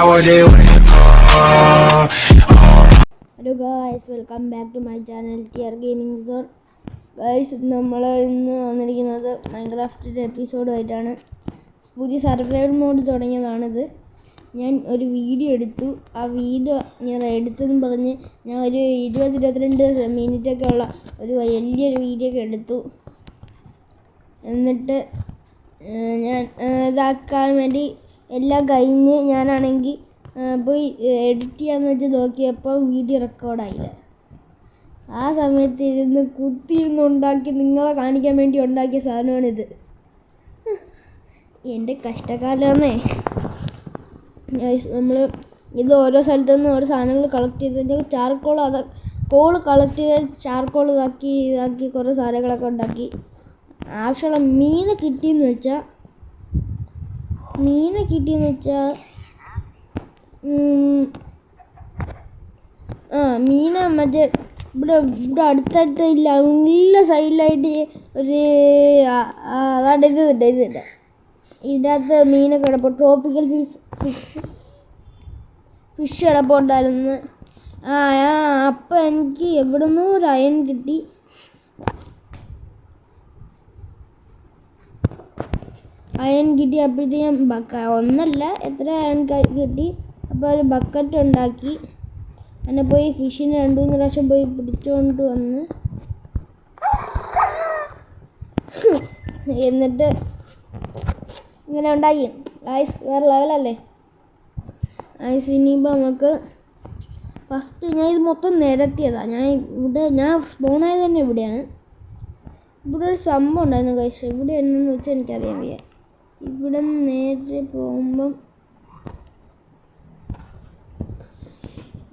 what they waiting for. Hello guys, welcome back to my channel TR Gaming Zone. Guys, നമ്മൾ ഇന്ന് വന്നിരിക്കുന്നത് മൈൻക്രാഫ്റ്റിൻ്റെ എപ്പിസോഡുമായിട്ടാണ്. പുതിയ survival mode തുടങ്ങിയതാണിത്. ഞാൻ ഒരു വീഡിയോ എടുത്തു. ആ വീഡിയോ ഞാൻ എടുത്തെന്ന് പറഞ്ഞ് ഞാൻ ഒരു 20-22 മിനിറ്റൊക്കെ ഉള്ള ഒരു വലിയൊരു വീഡിയോ ഒക്കെ എടുത്തു. എന്നിട്ട് ഞാൻ ഇതാക്കാൻ വേണ്ടി എല്ലാം കഴിഞ്ഞ് ഞാനാണെങ്കിൽ പോയി എഡിറ്റ് ചെയ്യാന്ന് വെച്ച് നോക്കിയപ്പോൾ വീഡിയോ റെക്കോർഡായില്ല. ആ സമയത്ത് ഇരുന്ന് കുത്തിയിരുന്ന് ഉണ്ടാക്കി നിങ്ങളെ കാണിക്കാൻ വേണ്ടി ഉണ്ടാക്കിയ സാധനമാണിത്. എൻ്റെ കഷ്ടകാലമേ. നമ്മൾ ഇത് ഓരോ സ്ഥലത്തു നിന്ന് ഓരോ സാധനങ്ങൾ കളക്ട് ചെയ്ത് ചാർക്കോൾ കോൾ കളക്ട് ചെയ്ത് ചാർക്കോൾ ഇതാക്കി കുറേ സാധനങ്ങളൊക്കെ ഉണ്ടാക്കി. ആവശ്യമുള്ള മീനെ കിട്ടിയെന്ന് വെച്ചാൽ മീന മറ്റേ ഇവിടെ അടുത്തായിട്ട് ഇല്ല, നല്ല സൈഡിലായിട്ട് ഒരു അതാണ്ട് ഇതില്ല ഇതിനകത്ത് മീനൊക്കെ കിടപ്പോൾ ട്രോപ്പിക്കൽ ഫിഷ് കിടപ്പുണ്ടായിരുന്നു. അപ്പം എനിക്ക് എവിടെ നിന്നോ ഒരു അയൺ കിട്ടി. അപ്പോഴത്തേക്കും ഒന്നല്ല എത്ര അയൺ കിട്ടി. അപ്പോൾ ഒരു ബക്കറ്റ് ഉണ്ടാക്കി അങ്ങനെ പോയി ഫിഷിനെ 2-3 പ്രാവശ്യം പോയി പിടിച്ചുകൊണ്ട് വന്ന് എന്നിട്ട് ഇങ്ങനെ ഉണ്ടാക്കി. ഐസ് വേറെ ലെവലല്ലേ ഐസ്. ഇനിയിപ്പോൾ നമുക്ക് ഫസ്റ്റ് ഞാൻ ഇത് മൊത്തം നിരത്തിയതാണ്. ഞാൻ സ്പോണായത് തന്നെ ഇവിടെയാണ്. ഇവിടെ ഒരു സംഭവം ഉണ്ടായിരുന്നു കഴിച്ചു. ഇവിടെ എന്നു വെച്ചാൽ എനിക്കറിയാൻ വയ്യ. ഇവിടെ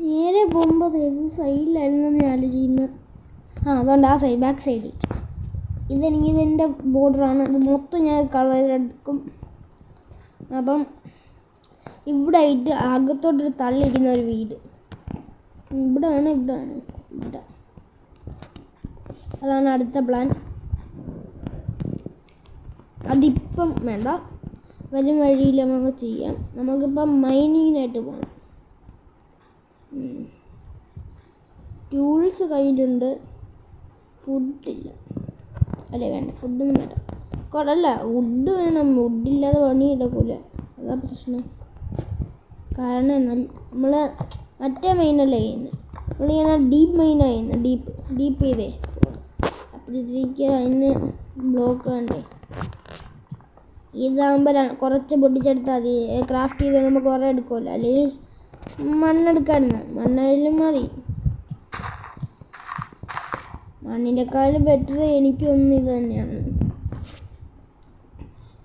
നേരെ പോകുമ്പോൾ ഏത് സൈഡിലായിരുന്നു ഞാൻ ആലോചിക്കുന്നത്. അതുകൊണ്ട് ആ സൈഡ് ബാക്ക് സൈഡിൽ ഇതിൻ്റെ ബോർഡറാണ്. ഇത് മൊത്തം ഞാൻ കളറെടുക്കും. അപ്പം ഇവിടെ ആയിട്ട് അകത്തോട്ടൊരു തള്ളിയിരിക്കുന്ന ഒരു വീട് ഇവിടെയാണ്. അതാണ് അടുത്ത പ്ലാൻ. അതിപ്പം വേണ്ട, വരും വഴിയിൽ നമുക്ക് ചെയ്യാം. നമുക്കിപ്പം മൈനിങ്ങിനായിട്ട് പോകണം. ടൂൾസ് കയ്യിലുണ്ട്, ഫുഡില്ല. അല്ലേ വേണ്ട, ഫുഡൊന്നും വേണ്ട. കുഴപ്പമില്ല, വുഡ് വേണം. വുഡില്ലാതെ പണി എടുക്കില്ല. അതാ പ്രശ്നം. കാരണം നമ്മൾ മറ്റേ മൈനല്ലേ ചെയ്യുന്നത്. നമ്മളിങ്ങനെ ഡീപ്പ് മൈനാണ് ചെയ്യുന്നത്. ഡീപ്പ് ചെയ്തേ. അപ്പോഴത്തേക്ക് അതിന് ബ്ലോക്ക് വേണ്ടേ. ഇതാകുമ്പോൾ കുറച്ച് പൊട്ടിച്ചെടുത്താൽ മതി. ക്രാഫ്റ്റ് ചെയ്ത് നമ്മൾ കുറേ എടുക്കുമല്ലോ. അല്ലെങ്കിൽ മണ്ണെടുക്കായിരുന്നു. മണ്ണായാലും മതി. മണ്ണിൻ്റെക്കാളും ബെറ്റർ എനിക്കൊന്നും ഇത് തന്നെയാണ്.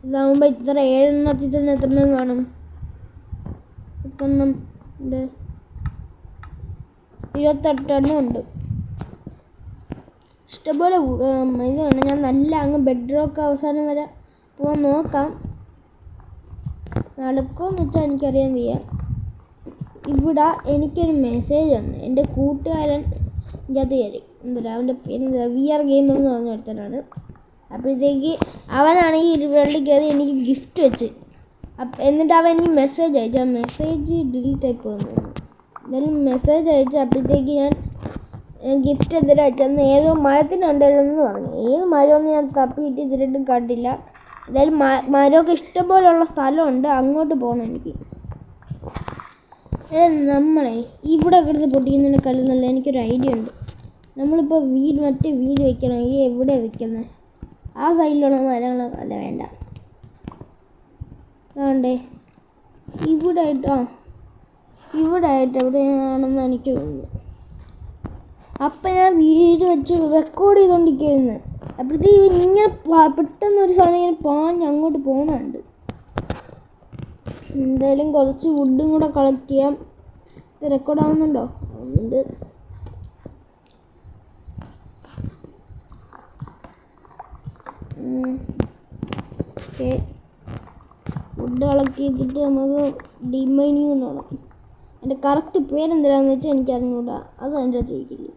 ഇതാകുമ്പോൾ ഇത്ര 7 എണ്ണത്തിൽ തന്നെ എത്ര എണ്ണം കാണും? 28 എണ്ണം ഉണ്ട്. ഇഷ്ടംപോലെ ഇത് വേണം. ഞാൻ നല്ല അങ്ങ് ബെഡ്റോക്ക് അവസാനം വരെ പോകാൻ നോക്കാം. നടക്കുമെന്ന് വെച്ചാൽ എനിക്കറിയാൻ വയ്യ. ഇവിടെ എനിക്കൊരു മെസ്സേജ് വന്നു. എൻ്റെ കൂട്ടുകാരൻ ഇതിനകത്ത് കയറി. അവൻ്റെ പേര് VR ഗെയിമർ എന്ന് പറഞ്ഞ ഒരുത്തനാണ്. അപ്പോഴത്തേക്ക് അവനാണെങ്കിൽ ഈ വേൾഡിൽ കയറി എനിക്ക് ഗിഫ്റ്റ് വെച്ച്. എന്നിട്ട് അവൻ എനിക്ക് മെസ്സേജ് അയച്ചു. ആ മെസ്സേജ് ഡിലീറ്റ് ആയി പോകുന്നു. എന്തായാലും മെസ്സേജ് അയച്ചു. അപ്പോഴത്തേക്ക് ഞാൻ ഗിഫ്റ്റ് എന്തെങ്കിലും അയച്ചെന്ന് ഏതോ മരത്തിനുണ്ടല്ലെന്ന് പറഞ്ഞു. ഏത് മരമൊന്നും ഞാൻ തപ്പിയിട്ട് ഇതിലിട്ടും കണ്ടില്ല. എന്തായാലും മരമൊക്കെ ഇഷ്ടംപോലെയുള്ള സ്ഥലമുണ്ട്. അങ്ങോട്ട് പോകണം എനിക്ക്. നമ്മളെ ഇവിടെ കിടന്ന് പൊട്ടിക്കുന്നതിനേക്കാളും നല്ല എനിക്കൊരു ഐഡിയ ഉണ്ട്. നമ്മളിപ്പോൾ മറ്റേ വീട് വെക്കണം. എവിടെയാണ് വെക്കുന്നത്? ആ സൈഡിലുള്ള മരങ്ങളൊക്കെ അല്ല, വേണ്ട. വേണ്ടേ ഇവിടെ ആയിട്ട് എവിടെയാണെന്ന് എനിക്ക് തോന്നുന്നു. അപ്പം ഞാൻ വീട് വെച്ച് റെക്കോർഡ് ചെയ്തുകൊണ്ടിരിക്കുകയായിരുന്നു. അപ്പോഴത്തേക്ക് ഇങ്ങനെ പെട്ടെന്നൊരു സാധനം ഇങ്ങനെ പാഞ്ഞ് അങ്ങോട്ട് പോകുന്നുണ്ട്. എന്തായാലും കുറച്ച് വുഡും കൂടെ കളക്ട് ചെയ്യാം. ഇത് റെക്കോർഡ് ആവുന്നുണ്ടോ? ആവുന്നുണ്ട്. ഓക്കെ, വുഡ് കളക്ട് ചെയ്തിട്ട് നമുക്ക് ഡിമൈനിങ് വേണം. എൻ്റെ കറക്റ്റ് പേരെന്തിനാന്ന് വെച്ചാൽ എനിക്ക് അറിഞ്ഞൂടാ. അത് അതിൻ്റെ അകത്ത് ചോദിക്കില്ല.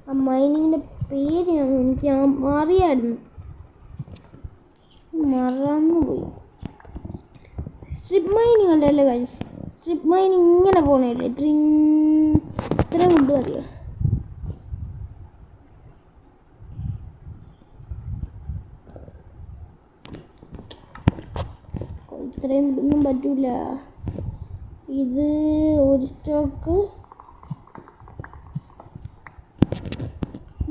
ആ മൈനിങ്ങിൻ്റെ പേര് എനിക്ക് അറിയായിരുന്നു. മറന്നുപോയി. സ്ട്രിപ്പ് മൈനിങ് അല്ലല്ലേ ഗൈസ്, സ്ട്രിപ്പ് മൈനിങ് ഇങ്ങനെ പോണേല്ലേ, ഇത്രയും വുഡ് മതിയോ? ഇത്രയും ഒന്നും പറ്റൂല. ഇത് ഒരു സ്റ്റോക്ക്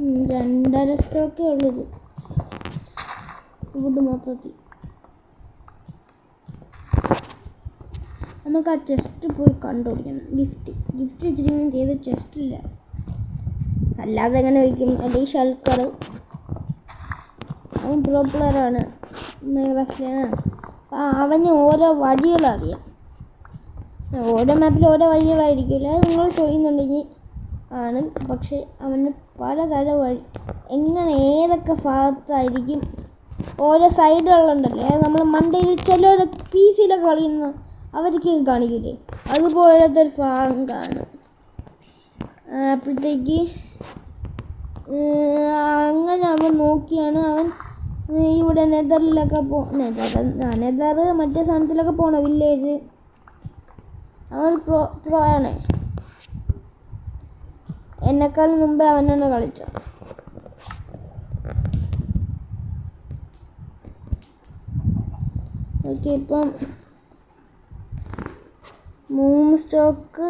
2.5 സ്റ്റോക്കേ ഉള്ളത് വുഡ് മൊത്തത്തിൽ. നമുക്ക് ആ ചെസ്റ്റ് പോയി കണ്ടുപിടിക്കണം. ഗിഫ്റ്റ് വെച്ചിരിക്കുന്ന ചെയ്ത ചെസ്റ്റില്ല, അല്ലാതെ എങ്ങനെ വയ്ക്കും? അല്ലെങ്കിൽ ഷൾക്കർ അവൻ പ്രോ പ്ലെയറാണ് മൈൻക്രാഫ്റ്റിലാണ്. അവന് ഓരോ വഴികളറിയാം. ഓരോ മാപ്പിൽ ഓരോ വഴികളായിരിക്കില്ല, അത് നിങ്ങൾ ചോദിക്കുന്നുണ്ടെങ്കിൽ ആണ്. പക്ഷെ അവന് പലതരം വഴി, എങ്ങനെ ഏതൊക്കെ ഭാഗത്തായിരിക്കും ഓരോ സൈഡുകളുണ്ടല്ലേ, അത് നമ്മൾ മണ്ടയിൽ ചില PC-ലൊക്കെ കളിക്കുന്ന അവർക്ക് കാണിക്കില്ലേ, അതുപോലത്തെ ഒരു ഭാഗം കാണും. അപ്പോഴത്തേക്ക് അങ്ങനെ അവൻ നോക്കിയാണ് അവൻ ഇവിടെ നെതറിലൊക്കെ നെതർ മറ്റേ സാധനത്തിലൊക്കെ പോണ വില്ലേജ്. അവൻ പ്രോ ആണ്. എന്നെക്കാളും മുമ്പേ അവൻ തന്നെ കളിച്ച. ഓക്കെ, ഇപ്പം 3 സ്റ്റോക്ക്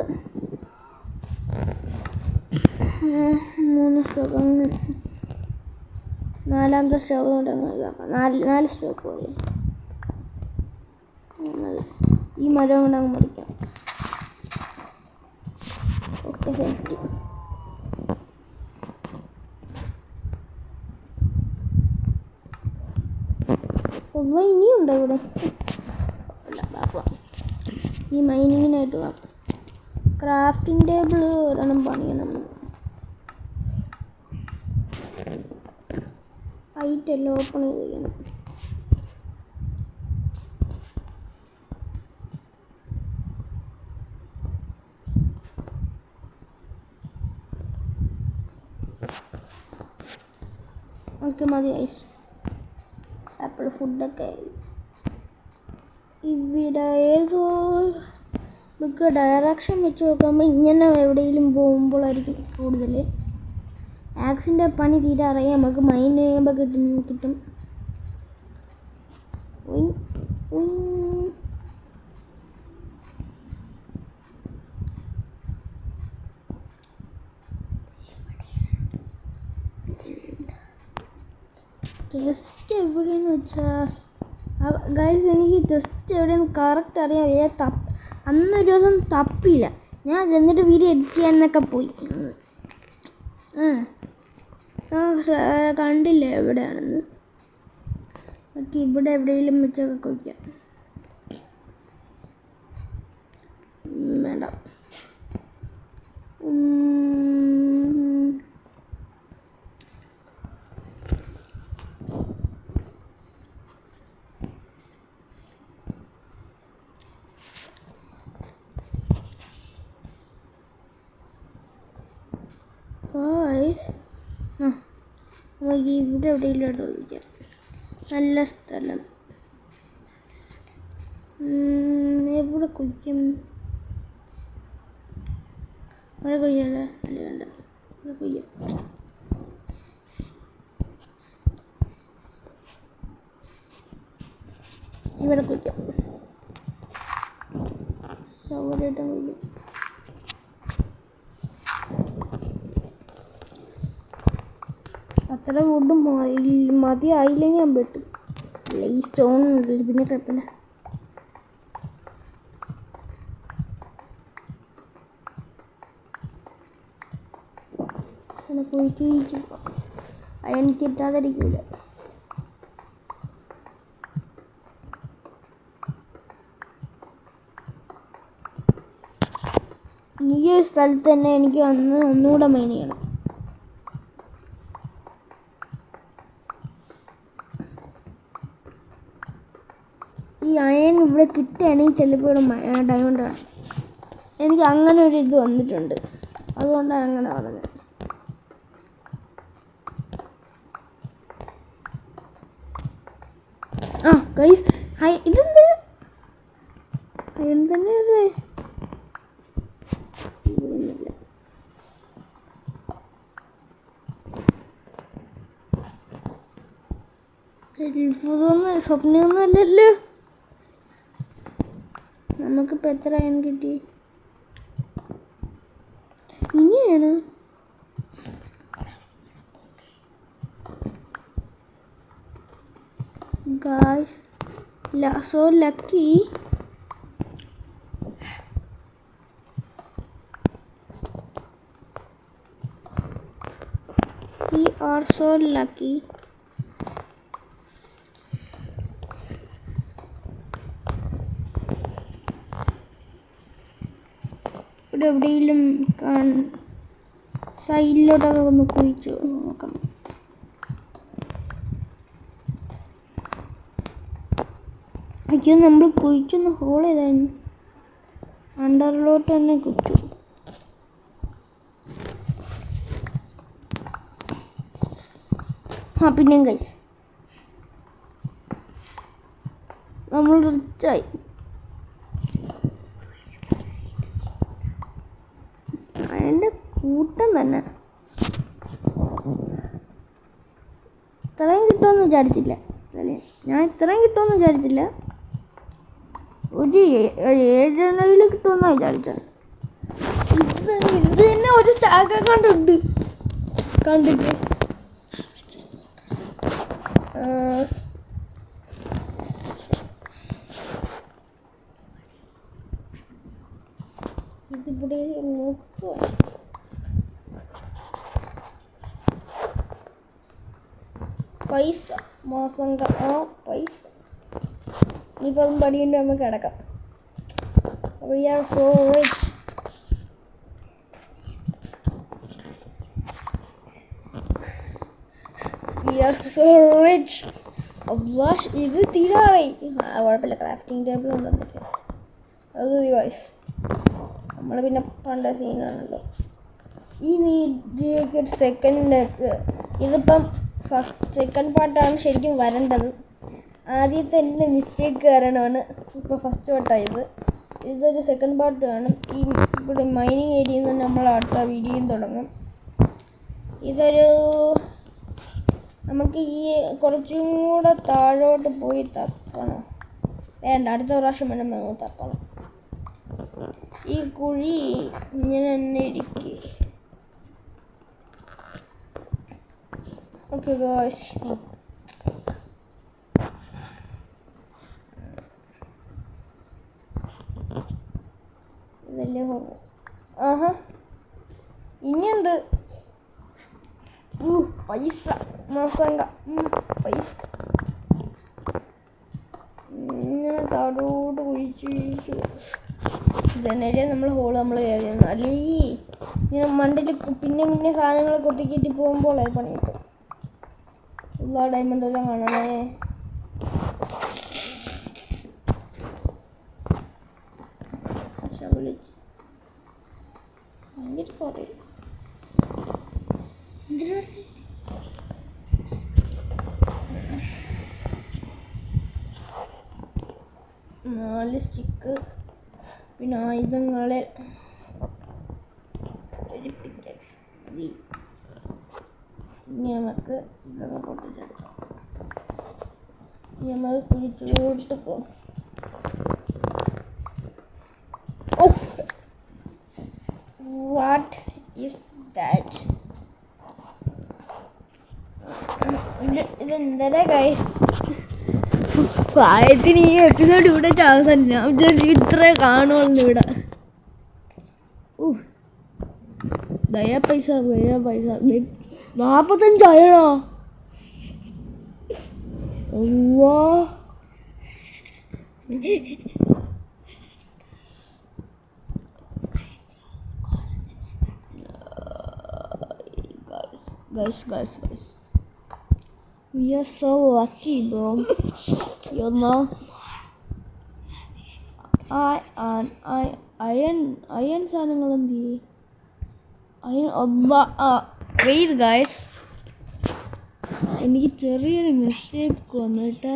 4ാമത്തെ സ്റ്റോക്ക് കൊണ്ടങ്ങ് 4 സ്റ്റോക്ക് മതി. ഈ മരം കൊണ്ട് അങ്ങ് മറിക്കാം. Okay, set. ഇനിയുണ്ടോ ഇവിടെ? ഈ മൈനിങ്ങിനായിട്ട് പോകാം. ക്രാഫ്റ്റിംഗ് ടേബിൾ ഒരെണ്ണം പണിയണം. ഐറ്റെല്ലാം ഓപ്പൺ ചെയ്തിരിക്കണം. ഓക്കെ, മതി ഐസ്. അപ്പോൾ ഫുഡൊക്കെ ഇവിടെ ഏതോ നമുക്ക് ഡയറക്ഷൻ വെച്ച് നോക്കുമ്പോൾ ഇങ്ങനെ എവിടെയെങ്കിലും പോകുമ്പോഴായിരിക്കും കൂടുതൽ. ആക്സിൻ്റെ പണി തീരാറായി, നമുക്ക് മൈൻഡ് ചെയ്യുമ്പോൾ കിട്ടും. ടെസ്റ്റ് എവിടെയെന്ന് വെച്ചാൽ ഗൈസ്, എനിക്ക് ടെസ്റ്റ് എവിടെയെന്ന് കറക്റ്റ് അറിയാം. അന്നൊരു ദിവസം തപ്പില്ല ഞാൻ, എന്നിട്ട് വീഡിയോ എഡിറ്റ് ചെയ്യാനൊക്കെ പോയി. കണ്ടില്ല എവിടെയാണെന്ന്. ഓക്കെ, ഇവിടെ എവിടെയെങ്കിലും വെച്ചൊക്കെ കുഴിക്കാം. വേണ്ട, നമുക്ക് ഇവിടെ എവിടെയെങ്കിലും ഒഴിക്കാം. നല്ല സ്ഥലം. എവിടെ കുഴിക്കും? ഇവിടെ കുഴിയല്ലേ? അല്ല, വേണ്ട, ഇവിടെ കുഴിക്കാം. ഇവിടെ കുഴിക്കാം. സൗകര്യമായിട്ടും കുഴിക്കാം. അത്ര വുഡും മതിയായില്ലെങ്കിൽ ഞാൻ പെട്ടു. അല്ല, ഈ സ്റ്റോൺ പിന്നെ കുഴപ്പമില്ല. കുഴിച്ച് അയൺ കിട്ടാതിരിക്കില്ല. ഈ ഒരു സ്ഥലത്ത് തന്നെ എനിക്ക് ഒന്നുകൂടെ മൈൻ ചെയ്യണം. ഈ അയൺ ഇവിടെ കിട്ടുകയാണെങ്കിൽ ചിലപ്പോൾ ഇവിടെ ഡയമണ്ടാണ്. എനിക്ക് അങ്ങനെ ഒരു ഇത് വന്നിട്ടുണ്ട്, അതുകൊണ്ടാണ് അങ്ങനെ പറഞ്ഞത്. ആ ഗൈസ് ഇതെന്താ തന്നെ അത്ഭുതമൊന്നും സ്വപ്നമൊന്നും അല്ലല്ലോ. നമുക്കിപ്പോൾ എത്ര അയൺ കിട്ടി? ഇനിയാണ് guys so lucky. We are so lucky. ഇവിടെ എവിടെയെങ്കിലും സൈഡിലോട്ടൊക്കെ ഒന്ന് കുഴിച്ച് നോക്കണം. അയ്യോ നമ്മൾ കുഴിച്ചൊന്ന് ഹോൾ ചെയ്തായിരുന്നു. അണ്ടറിലോട്ട് തന്നെ കുഴിച്ചു. പിന്നെയും ഗൈസ് നമ്മൾ റിച്ചായി. അതിൻ്റെ കൂട്ടം തന്നെ ഇത്രയും കിട്ടുമെന്ന് വിചാരിച്ചില്ല. ഞാൻ ഇത്രയും കിട്ടുമെന്ന് വിചാരിച്ചില്ല. ഒരു 7 കിട്ടുമെന്നാണ് വിചാരിച്ചത്. ഇത് തന്നെ ഒരു സ്റ്റാക്ക് കണ്ടിട്ട് ഇതിവിടെ നോക്കുക. പൈസ മാസം പൈസ ഇനിയിപ്പം പടിയുണ്ട് നമുക്ക് കിടക്കാം. We are so rich. We are so rich. ഇത് തീരാറായി. കുഴപ്പമില്ല, ക്രാഫ്റ്റിംഗ് ടേബിൾ ഉണ്ടെന്നൊക്കെ അത് ഗൈസ് നമ്മൾ പിന്നെ പണ്ട സീനാണല്ലോ. ഈ വീഡിയോയ്ക്ക് ഒരു സെക്കൻഡ് ഇതിപ്പം സെക്കൻഡ് പാർട്ടാണ് ശരിക്കും വരേണ്ടത്. ആദ്യത്തെ എൻ്റെ മിസ്റ്റേക്ക് കാരണമാണ് ഇപ്പോൾ ഫസ്റ്റ് പാർട്ടായത്. ഇതൊരു സെക്കൻഡ് പാർട്ട് കാണും. ഈ ഇവിടെ മൈനിങ് ഏരിയയിൽ നിന്ന് നമ്മൾ അടുത്ത വീഡിയോയും തുടങ്ങും. ഇതൊരു നമുക്ക് ഈ കുറച്ചും കൂടെ താഴോട്ട് പോയി തപ്പണം. വേണ്ട, അടുത്ത പ്രാവശ്യം വേണം നമുക്ക് തപ്പണം. ഈ കുഴി ഇങ്ങനെ തന്നെ ഇരിക്കുക. ഓക്കെ ഗോയ്സ്, ഇതല്ലേ പോകും. ഇനിയുണ്ട് പൈസ മാസങ്ക പൈസ ഇങ്ങനെ താഴോട്ട് കുഴിച്ച് ജനലിൽ നമ്മൾ ഹോള് നമ്മൾ കയറിയിരുന്നു. അല്ലെങ്കിൽ ഇങ്ങനെ മണ്ടിൽ പിന്നെ സാധനങ്ങൾ കൊത്തിക്കിട്ടി പോകുമ്പോൾ പണി കിട്ടും. എല്ലാ ഡയമണ്ട് എല്ലാം കാണണേ. നാല് സ്റ്റിക്ക്, പിന്നെ ആയുധങ്ങളെ ഒരു പിക്സ്. ഇനി നമുക്ക് ഇതൊക്കെ പൊട്ടിച്ചെടുക്കാം. നമുക്ക് കുഴിച്ചോട്ട് പോകും. What is that? ഇതെന്തര ഗൈസ്, പ്രായത്തിന് ഈ എപ്പിസോഡ് ഇവിടെ അവസാനം. ഞാൻ വിചാരിച്ചു ഇത്രേ കാണുള്ളൂ ഇവിടെ. ദയാ പൈസ 45 ആയോ? Guys, we are so lucky, bro. You know, iron സാധനങ്ങൾ എന്ത് ചെയ്യും? വെയിറ്റ് ഗൈസ്, എനിക്ക് ചെറിയൊരു മിസ്റ്റേക്ക് വന്നു കേട്ടാ.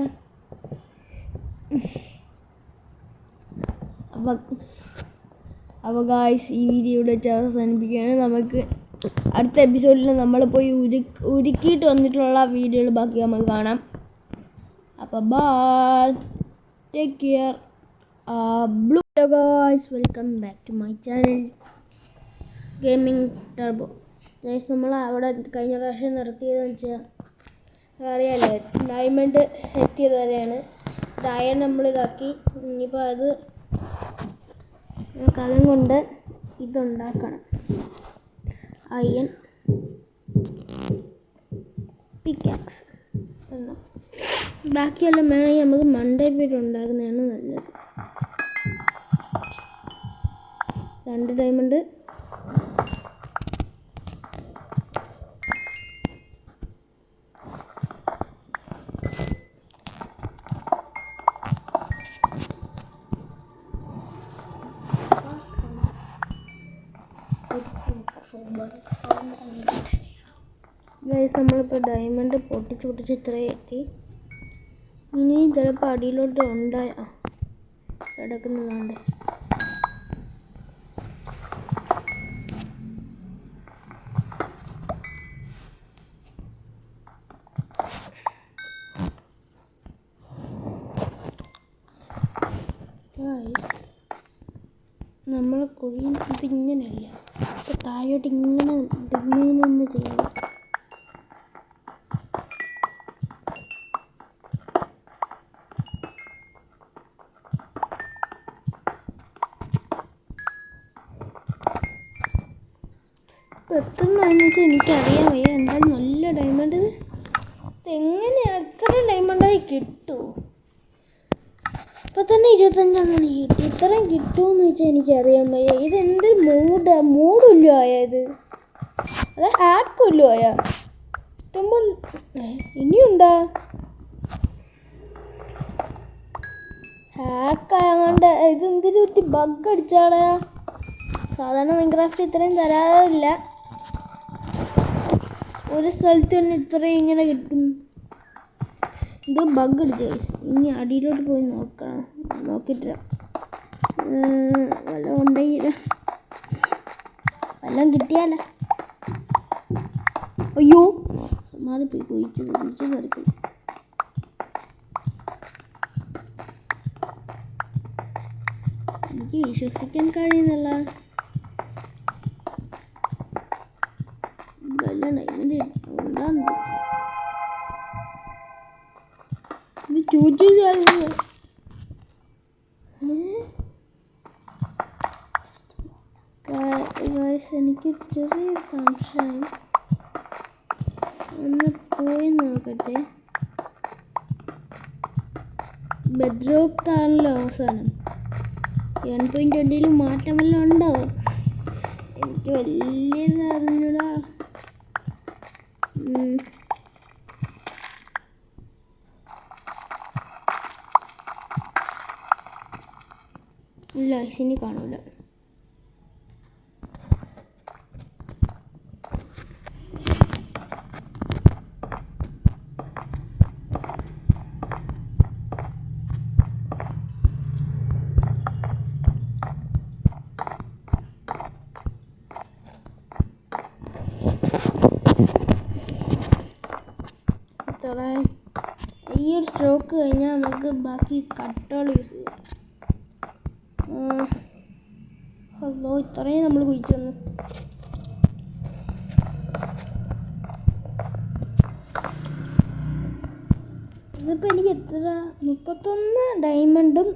അപ്പോൾ ഗായ്സ് ഈ വീഡിയോയുടെ അവസാനിപ്പിക്കുകയാണ്. നമുക്ക് അടുത്ത എപ്പിസോഡിൽ നമ്മൾ പോയി ഉരുക്കിയിട്ട് വന്നിട്ടുള്ള വീഡിയോകൾ ബാക്കി നമുക്ക് കാണാം. അപ്പോൾ bye, take care. Blue guys, welcome back to my channel Gaming Turbo. Guys, നമ്മൾ അവിടെ കഴിഞ്ഞ പ്രാവശ്യം നിർത്തിയതെന്ന് വെച്ചാൽ അറിയാമല്ലേ, ഡയമണ്ട് എത്തിയത് വരെയാണ്. ഡയമണ്ട് നമ്മളിതാക്കി. ഇനിയിപ്പോൾ അതും കൊണ്ട് ഇതുണ്ടാക്കണം. അയൺ പിക്കാക്സ് ബാക്കിയെല്ലാം വേണമെങ്കിൽ നമുക്ക് മണ്ടേ പോയിട്ട് ഉണ്ടാക്കുന്നതാണ് നല്ലത്. 2 ഡയമണ്ട്. ഗൈസ്, നമ്മളിപ്പോൾ ഡയമണ്ട് പൊട്ടിച്ച് ഇത്രയും എത്തി. ഇനിയും ചിലപ്പോൾ അടിയിലോട്ട് കിടക്കുന്നതാണ്ട്. നമ്മൾ കുഴിയിൽ ഇതിങ്ങനെയല്ല, താഴോട്ട് ഇങ്ങനെ ചെയ്യണം. പെട്ടെന്ന് എനിക്കറിയാൻ വയ്യ. എന്തായാലും നല്ല ഡയമണ്ട്. ഇതെങ്ങനെയാണ് എത്ര ഡയമണ്ടായി കിട്ടുമോ? ഇപ്പം തന്നെ 25 കിട്ടി. ഇത്രയും കിട്ടുമെന്ന് വെച്ചാൽ എനിക്കറിയാൻ വയ്യ. ഇതെന്തൊരു മൂടില്ലോ ആയത്? അത് ഹാക്കൊല്ലോ ആയാ? ഇഷ്ടംപോലെ ഇനിയുണ്ടാ? ഹാക്കായതുകൊണ്ട് ഇതെന്തൊരു പറ്റി ബഗ് അടിച്ചാടാ? സാധാരണ മൈൻക്രാഫ്റ്റ് ഇത്രയും തരാറില്ല. ഒരു സ്ഥലത്ത് തന്നെ ഇത്രയും ഇങ്ങനെ കിട്ടും. എന്തോ ബഗ് അടിച്ചു. ഇനി അടിയിലോട്ട് പോയി നോക്കിയിട്ട് വല്ലതും ഉണ്ടെങ്കിൽ വല്ലതും കിട്ടിയാലോ. അയ്യോ, മാറിപ്പോയി. കുഴിച്ച് നിറക്കും. എനിക്ക് വിശ്വസിക്കാൻ കഴിയുന്നില്ല. എനിക്ക് ചെറിയ സംശയം. ഒന്ന് പോയി നോക്കട്ടെ. ബെഡ്റോക്കാണല്ലോ അവസാനം. 1.20 മാറ്റം വല്ലതും ഉണ്ടോ? എനിക്ക് വലിയത് അറിഞ്ഞൂടാ. ഇല്ല, ഇനി കാണൂല. ഈ ഒരു സ്ട്രോക്ക് കഴിഞ്ഞാൽ നമുക്ക് ബാക്കി കട്ടുകൾ യൂസ് ചെയ്യാം. അതോ ഇത്രയും നമ്മൾ കുഴിച്ചു തന്നു. ഇതിപ്പോൾ എനിക്ക് എത്ര 31 ഡയമണ്ടും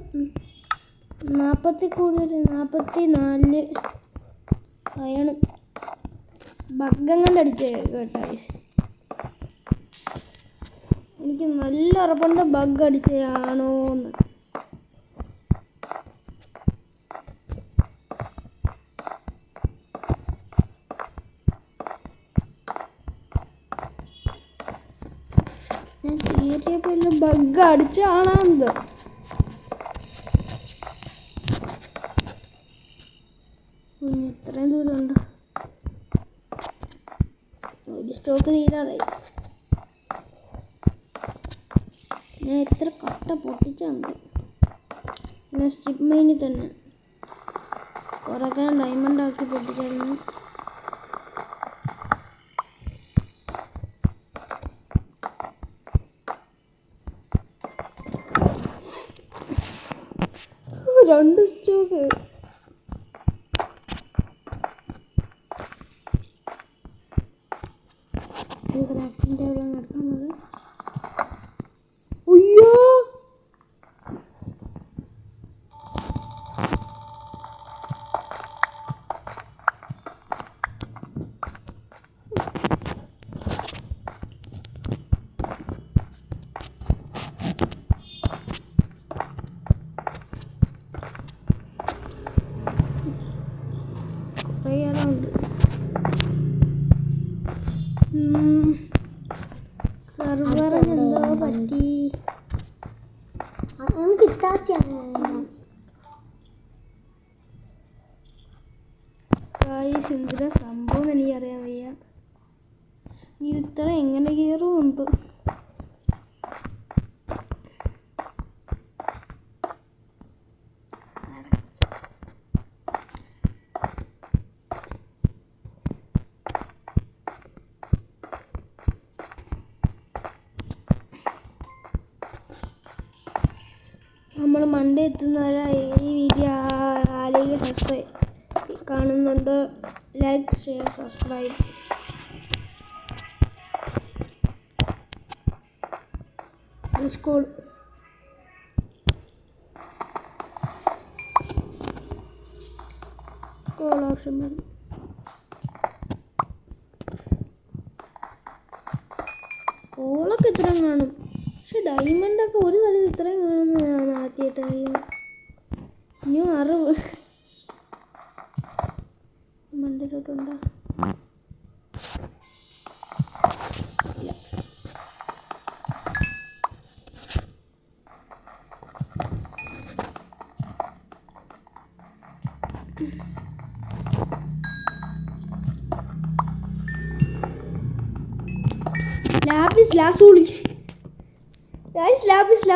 44 അയണും ബഗ്ഗം കണ്ടടിച്ച് കേട്ടോ. എനിക്ക് നല്ല ഉറപ്പുണ്ട് ബഗ് അടിച്ചതാണോന്ന്. ഞാൻ തീരെയപ്പോൾ ബഗ് അടിച്ചാണോ എന്തോ. ഇത്രയും ദൂരമുണ്ടോ? ഒരു സ്റ്റോക്ക് തീരാറായി. ഞാൻ എത്ര കട്ട പൊട്ടിച്ചാണ്. പിന്നെ സ്ട്രിപ്പ് മൈനിൽ തന്നെ കുറക്കാൻ ഡയമണ്ട് ആക്കി പൊട്ടിച്ചായിരുന്നു. രണ്ട് സ്റ്റോക്ക് ക്രാഫ്റ്റിൻ്റെ അവിടെ നടക്കുന്നത്. അയ്യോ കുറേ ഉണ്ട്. സർവറിന് എന്തോ പറ്റി. എന്തിനാ സംഭവം എനിക്കറിയാൻ വയ്യ. ഇത് ഇത്ര എങ്ങനെ കയറുമുണ്ട്. നമ്മൾ മൺഡേ എത്തുന്നവരെ ഈ വീഡിയോ ആരെങ്കിലും സബ്സ്ക്രൈബ് കാണുന്നുണ്ട്, like share subscribe. Discord call option വരും. കോളൊക്കെ ഇത്രയും കാണും, പക്ഷെ ഡയമണ്ടൊക്കെ ഒരു സ്ഥലത്ത് ഇത്രയും കാണുമെന്ന് ഞാൻ ആദ്യമായിട്ട് അറിയുന്നു. ഇനിയും അറിവ് മണ്ടിലോട്ടുണ്ടോ? ഇല്ല. ലാപ്പിസ് ലാസൂളി ഗൈസ്, ലാപ്പിസ്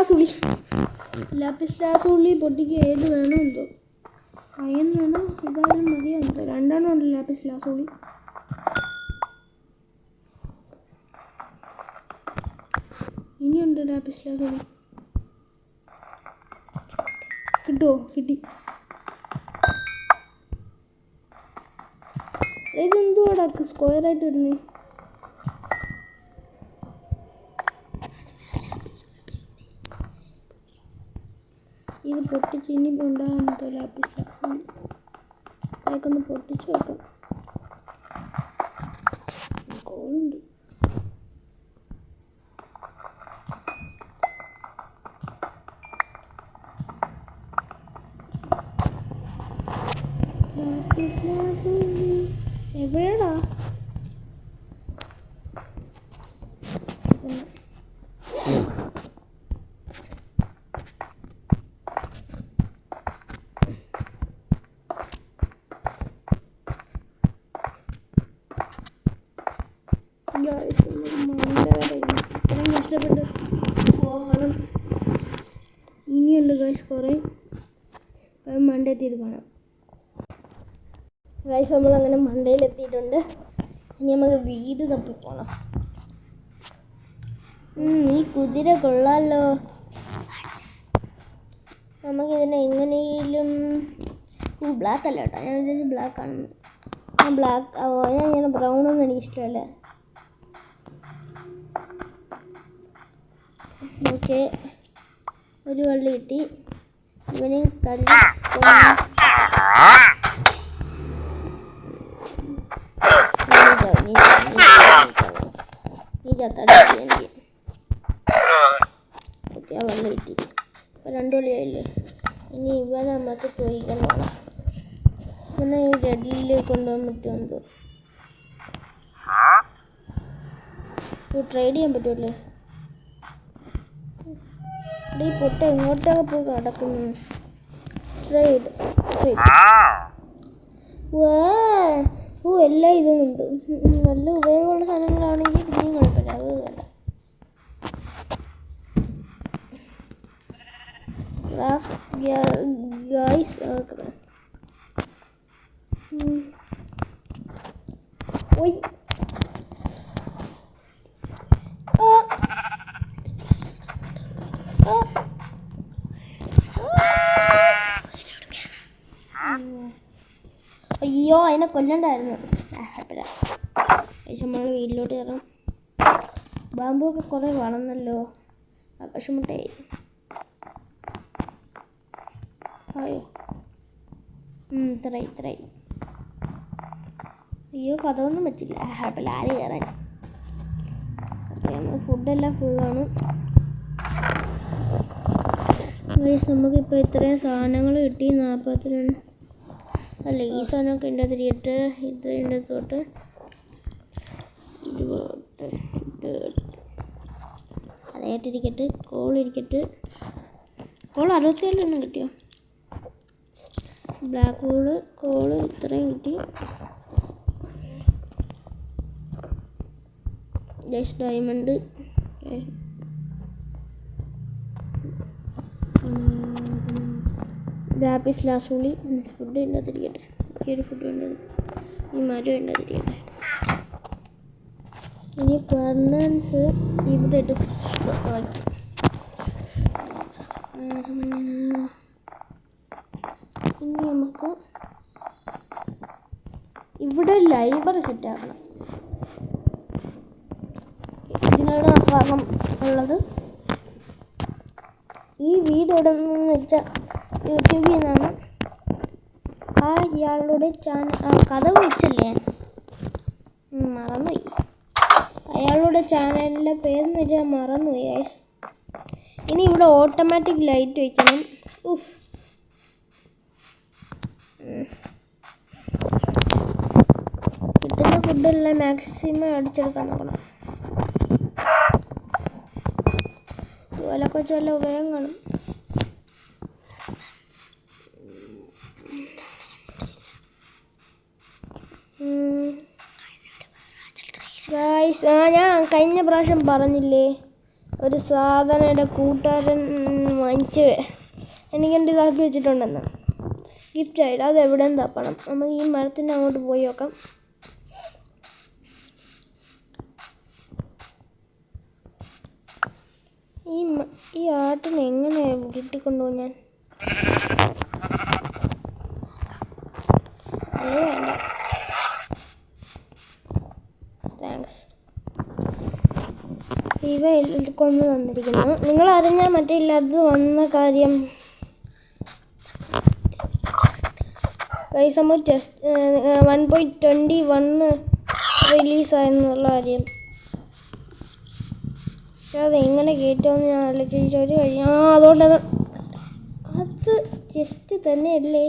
ലാസൂളി പൊട്ടിക്ക് ഏത് വേണോ എന്തോ. അയൺ വേണോ ഇതായാലും മതിയുണ്ടോ? രണ്ടെണ്ണം ഉണ്ട് ലാപ്പിസ് ലാസൂളി. ഇനിയുണ്ട് ലാപ്പിസ് ലാസൂളി. കിട്ടുമോ? കിട്ടി. ഇതെന്തുവാടാ സ്ക്വയറായിട്ട് ഇടുന്നേ? ഇത് പൊട്ടിച്ച് ഇനി ഉണ്ടാകുന്നതോ ലാപ്പിസ് ലാസൂളി. അതൊക്കെ പൊട്ടിച്ച് വെക്കാം. കോളുണ്ട്. എവിടെടാ? ഇത്രയും കഷ്ടപ്പെട്ട് പോകണം. ഇനിയുണ്ട് ഗൈസ് കുറേ. മണ്ടേ എത്തിയിട്ട് കാണാം. ഗൈസ് നമ്മളങ്ങനെ മണ്ടയിലെത്തിയിട്ടുണ്ട്. ഇനി നമുക്ക് വീട് തപ്പിപ്പോണം. ഈ കുതിര കൊള്ളാമല്ലോ. നമുക്കിതിനെ എങ്ങനെയും ബ്ലാക്ക് അല്ല കേട്ടോ, ഞാൻ വിചാരിച്ചു ബ്ലാക്ക് ആണെന്ന്. ഞാൻ ബ്രൗണൊന്നും എനിക്ക് ഇഷ്ടമല്ല. ഓക്കെ, ഒരു വള്ളി കിട്ടി. ഇവന് തല്ലി എനിക്ക്. ഓക്കെ, ആ വള്ളി കിട്ടി. ഇപ്പോൾ 2 വള്ളിയായില്ലേ. ഇനി ഇവനെ നമുക്ക് ചോദിക്കാൻ വേണം. ഇവനെ ഈ റെഡിലേക്ക് കൊണ്ടുപോകാൻ പറ്റുമെന്തോ. ട്രേഡ് ചെയ്യാൻ പറ്റുമല്ലേ? ഈ പൊട്ട എങ്ങോട്ടൊക്കെ പോയി കിടക്കുന്നു. ട്രേഡ് എല്ലാം ഇതുമുണ്ട്. നല്ല ഉപയോഗമുള്ള സാധനങ്ങളാണെങ്കിൽ പിന്നെയും കുഴപ്പമില്ല. അത് വേണ്ട. ഗൈസ് ഓയ് അയ്യോ അതിനെ കൊല്ലണ്ടായിരുന്നു. നമ്മൾ വീട്ടിലോട്ട് കയറാം. ബാമ്പു ഒക്കെ കുറേ വളർന്നല്ലോ. ആകാശമുട്ടേ അയ്യോ ഇത്രയും അയ്യോ കഥയൊന്നും പറ്റില്ല. കുഴപ്പമില്ല, ആര് കയറാൻ. ഫുഡെല്ലാം ഫുള്ളാണ്. നമുക്കിപ്പോൾ ഇത്രയും സാധനങ്ങൾ കിട്ടി. 42 അല്ല, ഈ സാധനമൊക്കെ ഇതിൻ്റെ അതിരിട്ട് ഇതിൻ്റെ തൊട്ട് അതായിട്ടിരിക്കട്ടെ. കോളിരിക്കട്ടെ. കോൾ 67 കിട്ടിയോ? ബ്ലാക്ക് കോള് ഇത്രയും കിട്ടി. Just diamond lapis lazuli. Food ഇല്ലാതിരിക്കട്ടെ. ഈ ഒരു ഫുഡ് വേണ്ടത്. ഈ മരം ഇല്ലാതിരിക്കട്ടെ. ഇനി ഫർണൻസ് ഇവിടെ ഇട്ട് വാക്കി. ഇനി നമുക്ക് ഇവിടെ ലൈബ്രറി സെറ്റ് ആക്കണം. ഇതിനാണ് ആ ഭാഗം ഉള്ളത്. ഈ വീട് എവിടെ നിന്ന് വെച്ചാൽ യൂട്യൂബിൽ നിന്നാണ്. ആ ഇയാളുടെ ചാനൽ കഥ വെച്ചല്ലേ, മറന്നുപോയി. അയാളുടെ ചാനലിൻ്റെ പേരെന്ന് വെച്ചാൽ മറന്നുപോയി. ഇനി ഇവിടെ ഓട്ടോമാറ്റിക് ലൈറ്റ് വയ്ക്കണം. കിട്ടുന്ന ഫുഡെല്ലാം മാക്സിമം അടിച്ചെടുക്കാൻ നോക്കണം. കൊച്ചല്ല വേഗം കാണും. ഞാൻ കഴിഞ്ഞ പ്രാവശ്യം പറഞ്ഞില്ലേ, ഒരു സാധനം എൻ്റെ കൂട്ടുകാരൻ വാങ്ങിച്ച് എനിക്കെൻ്റെ ഇതാക്കി വെച്ചിട്ടുണ്ടെന്ന്, ഗിഫ്റ്റായിട്ട്. അത് എവിടെ തപ്പണം. നമുക്ക് ഈ മരത്തിൻ്റെ അങ്ങോട്ട് പോയി നോക്കാം. ഈ ആട്ടിനെ എങ്ങനെ കിട്ടിക്കൊണ്ടുപോകും ഞാൻ? വേണ്ട, താങ്ക്സ്. ഇവ കൊന്നു തന്നിരിക്കുന്നു. നിങ്ങൾ അറിഞ്ഞാൽ മറ്റേ ഇല്ലാത്തത് വന്ന കാര്യം. നമ്മൾ ടെസ്റ്റ് 1.21 റിലീസായെന്നുള്ള കാര്യം. അതെങ്ങനെ കേട്ടോന്ന് ഞാൻ ആലോചിച്ച ഒരു കാര്യം. അതുകൊണ്ടത് അത് ജസ്റ്റ് തന്നെയല്ലേ.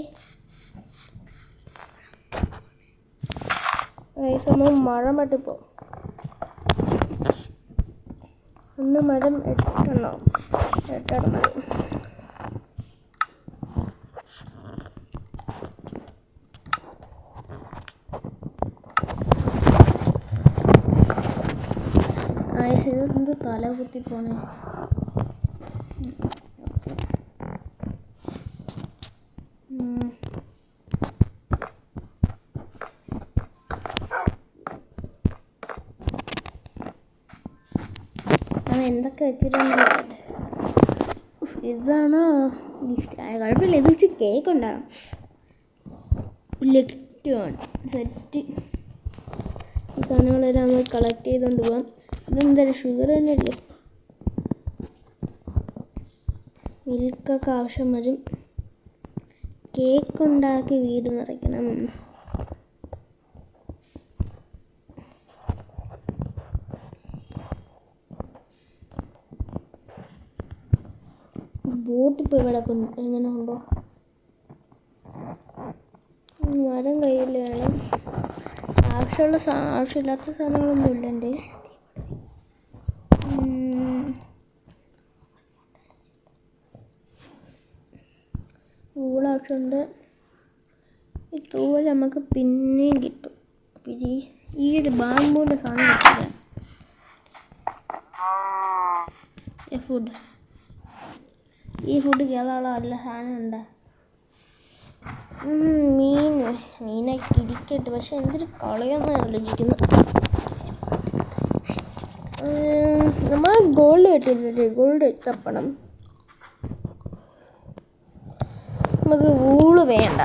മഴ മട്ടിപ്പോ ഒന്ന് മരം 8 മതി. എന്ത് തല കുത്തി പോണേ. എന്തൊക്കെ വെച്ചിട്ടുണ്ട്. ഇതാണോ ഗിഫ്റ്റ്? കുഴപ്പമില്ല, ഇത് വെച്ച് കേക്ക് ഉണ്ടാകും. ലെക്റ്റുമാണ് സെറ്റ്. ഈ സാധനങ്ങളെല്ലാം നമ്മൾ കളക്ട് ചെയ്തുകൊണ്ട് പോകാം. ഇതെന്തായാലും ഷുഗർ തന്നെയല്ലേ. മിൽക്കൊക്കെ ആവശ്യം വരും. കേക്ക് ഉണ്ടാക്കി വീട് നിറയ്ക്കണം. ബോട്ട് ഇപ്പോൾ ഇവിടെ എങ്ങനെ ഉണ്ടോ? മരം കയ്യിൽ വേണം. ആവശ്യമില്ലാത്ത സാധനങ്ങളൊന്നും ഇല്ല എൻ്റെ. ആവശ്യമുണ്ട്. ഈ തൂവൽ നമുക്ക് പിന്നെയും കിട്ടും. ഈ ഒരു ബാമ്പൂൻ്റെ സാധനം കിട്ടില്ല. ഫുഡ് ഈ ഫുഡ് കേരളമുള്ള വല്ല സാധനം ഉണ്ടോ? മീനൊക്കെ ഇരിക്കട്ടെ, പക്ഷെ എന്തൊരു കളയൊന്നും ആലോചിക്കുന്നു. നമ്മൾ ഗോൾഡ് കിട്ടിയില്ലേ? ഗോൾഡ് തപ്പണം. നമുക്ക് വൂള് വേണ്ട,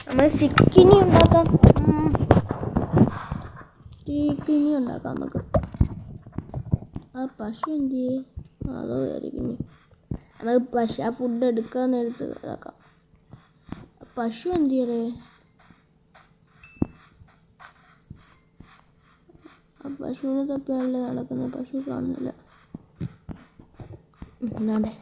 നമ്മൾ സ്റ്റിക്കിനി ഉണ്ടാക്കാം. നമുക്ക് ആ പശു എന്ത് ചെയ്യും? അതോ കയറിക്കിനി നമുക്ക് ആ ഫുഡ് എടുക്കാൻ എടുത്ത് ഇതാക്കാം. പശു എന്ത് ചെയ്യേ? ആ പശുവിനെ തപ്പിയാണല്ലേ നടക്കുന്നത്. പശു കാണുന്നില്ല. എന്താണ്ടേ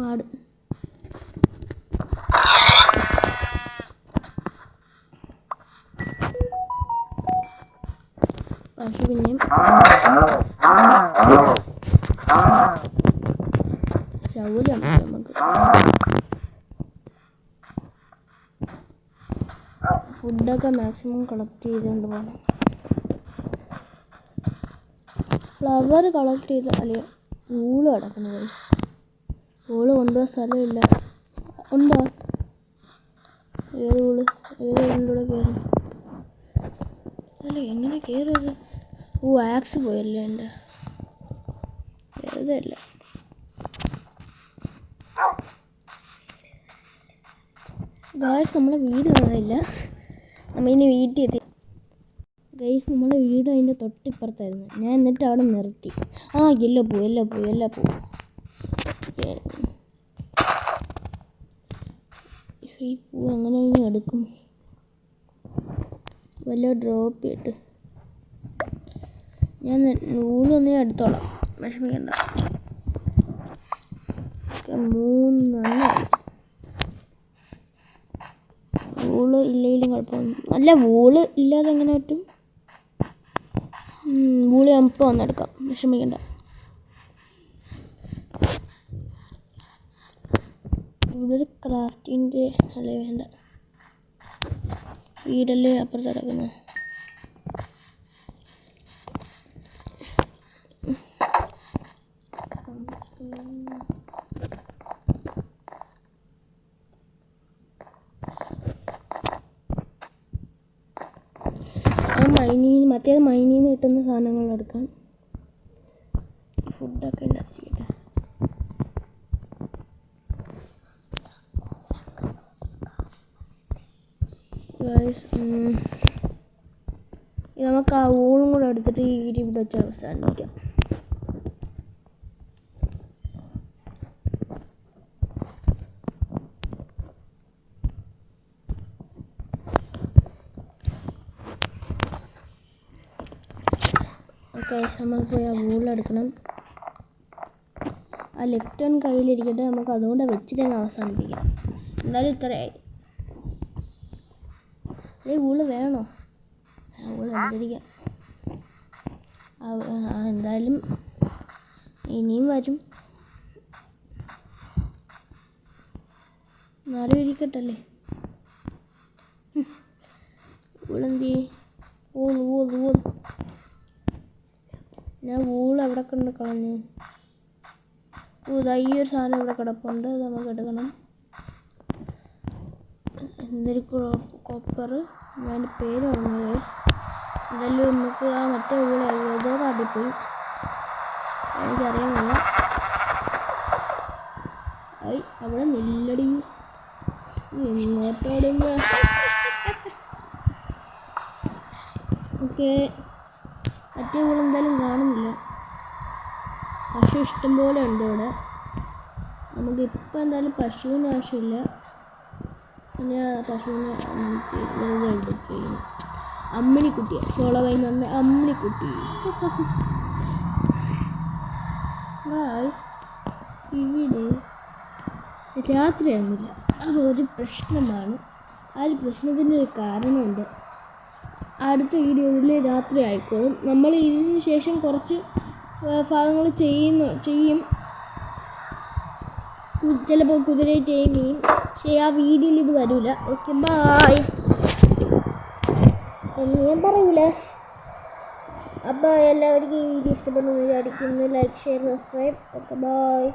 ആട് പശു പിന്നെയും ശൗര്യം നമുക്ക് ഫുഡൊക്കെ മാക്സിമം കളക്ട് ചെയ്തുകൊണ്ട് പോകണം. ഫ്ലവർ കളക്ട് ചെയ്ത് അല്ലെങ്കിൽ ഊള് കിടക്കുന്നത്. ഊള് കൊണ്ടുപോകാൻ സ്ഥലമില്ല. ഉണ്ടോ? ഏത് ഊള്? ഏത് ഊളിലൂടെ കയറും? അല്ല, എങ്ങനെ കയറിയത്? ആക്സ് പോയല്ലേ എൻ്റെ. വെറുതെയല്ല. ഗായ്സ്, നമ്മളെ വീട് കാണാനില്ല. നമ്മളിനി വീട്ടിൽ എത്തി. ഗൈസ്, നമ്മളെ വീട് അതിൻ്റെ തൊട്ടിപ്പുറത്തായിരുന്നു. ഞാൻ എന്നിട്ട് അവിടെ നിർത്തി. എല്ലാം പൂ. ഈ പൂ എങ്ങനെ ഇനി എടുക്കും? വല്ല ഡ്രോപ്പ് ചെയ്തിട്ട് ഞാൻ നൂലൊന്നേ എടുത്തോളാം, വിഷമിക്കണ്ട. 3 വൂള് ഇല്ലെങ്കിലും കുഴപ്പമൊന്നും അല്ല. വൂള് ഇല്ലാതെ എങ്ങനെ പറ്റും? വൂള് നമുക്ക് വന്നെടുക്കാം, വിഷമിക്കണ്ട. ഇവിടെ ഒരു ക്രാഫ്റ്റിൻ്റെ അല്ലേ വേണ്ട. വീടല്ലേ അപ്പുറത്ത് കിടക്കുന്നത്. മറ്റേത് മൈനിൽ നിന്ന് കിട്ടുന്ന സാധനങ്ങൾ എടുക്കാം. ഫുഡൊക്കെ ഉണ്ടാക്കിയിട്ട് നമുക്ക് ആ ഊളും കൂടെ എടുത്തിട്ട് ഈ ഇവിടെ വെച്ച് അവസാനിക്കാം. നമുക്ക് പോയി ആ വൂളെടുക്കണം. ആ ലെഫ്റ്റ് കയ്യിലിരിക്കട്ടെ, നമുക്ക് അതുകൊണ്ട് വെച്ചിട്ട് അവസാനിപ്പിക്കാം. എന്തായാലും ഇത്രയായി. വൂള് വേണോ? വൂള് എടുത്തിരിക്കാം. എന്തായാലും ഇനിയും വരും. നാളെ ഇരിക്കട്ടല്ലേ. വൂളെന്തി? ഓ ഞാൻ വൂള് എവിടെ കൊണ്ട് കളഞ്ഞു? ഈ ഒരു സാധനം ഇവിടെ കിടപ്പുണ്ട്, അത് നമുക്ക് എടുക്കണം. എന്തൊരു കോപ്പർ, ഞാൻ പേര് പറഞ്ഞത്. എന്തായാലും നമുക്ക് ആ മറ്റേ വൂള് ഏതോ കാട്ടിപ്പോയി, എനിക്കറിയാൻ വയ്യ. അവിടെ നെല്ലടി ഇങ്ങോട്ടോടുങ്ങ. ഓക്കെ, മറ്റേ വൂള് എന്തായാലും കാണുന്നില്ല. പശു ഇഷ്ടംപോലെ ഉണ്ട് ഇവിടെ. നമുക്കിപ്പോൾ എന്തായാലും പശുവിന് ആവശ്യമില്ല. പിന്നെ പശുവിനെ എടുക്കുകയും അമ്മിണിക്കുട്ടിയെ ചോളവൈ നമ്മെ അമ്മിണിക്കുട്ടി. ഇവിടെ രാത്രിയാകുന്നില്ല. അതൊരു പ്രശ്നമാണ്. ആ ഒരു പ്രശ്നത്തിൻ്റെ ഒരു കാരണമുണ്ട്. അടുത്ത വീഡിയോയിൽ രാത്രി ആയിക്കോളും. നമ്മൾ ഇതിന് ശേഷം കുറച്ച് ഭാഗങ്ങൾ ചെയ്യും. ചിലപ്പോൾ കുതിരയെ ചെയ്യും. പക്ഷേ ആ വീഡിയോയിൽ ഇത് വരില്ല. ഓക്കെ, ബായ് എന്ന് ഞാൻ പറയൂല. അപ്പോൾ എല്ലാവർക്കും ഈ വീഡിയോ ഇഷ്ടപ്പെടുന്നു വിചാരിക്കുന്നു. Like, share, subscribe. Okay, bye.